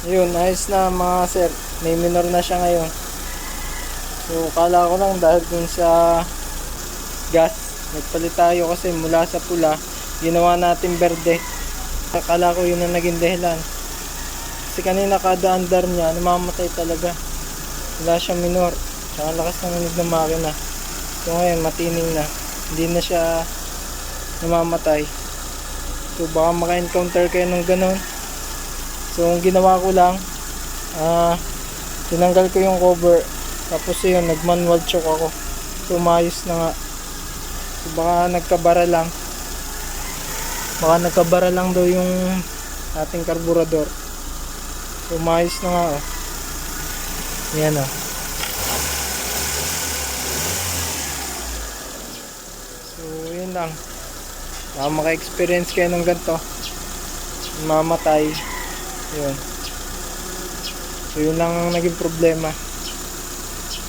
Yun, ayos na mga sir. May minor na siya ngayon. So, kala ko lang dahil dun sa gas, nagpalit tayo kasi mula sa pula, ginawa natin berde. Akala ko yun ang naging dahilan. Kasi kanina kada andar niya, namamatay talaga. Wala siyang minor. Tsaka lakas ng unig ng makina. So ngayon, matining na. Hindi na siya namamatay. So baka maka-encounter kayo ng ganun. So ang ginawa ko lang, tinanggal ko yung cover. Tapos yun, nag-manual choke ako. So maayos na nga. So baka nagkabara lang. Baka nagkabara lang daw yung ating karburador. So maayos na nga, oh. Yan, oh. So yun lang. Baka maka-experience kayo ng ganito. Mamatay. Yun. So yun lang ang naging problema.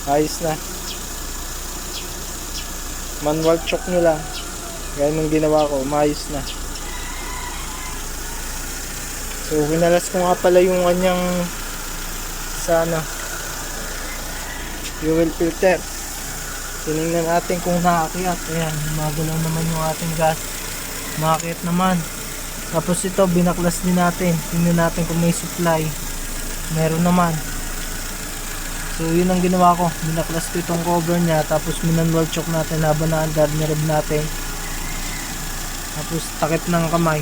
Ayos na. Manual choke nyo lang. Gaya nung ginawa ko, maayos na. So winalas ko nga pala yung kanyang sana fuel filter. Tinignan natin kung naakyat. Ayan, magalaw naman yung ating gas. Naakyat naman. Tapos ito, binaklas din natin. Tingnan natin kung may supply. Meron naman. So yun ang ginawa ko. Binaklas ko itong cover niya. Tapos minanwal choke natin habang naandar. Nirib natin. Tapos takip ng kamay.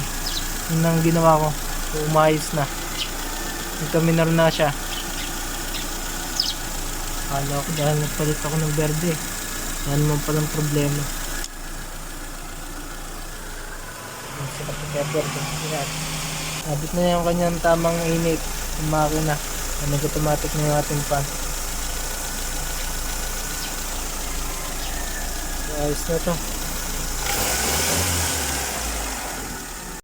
Yun ang ginawa ko. So umayos na. Ito minor na siya. Akala ko dahil nagpalit ako ng berde. Yan naman palang problema. Nabit na yung kanyang tamang init ng makina. Nag-automatic na yung ating fan. So ayos na to.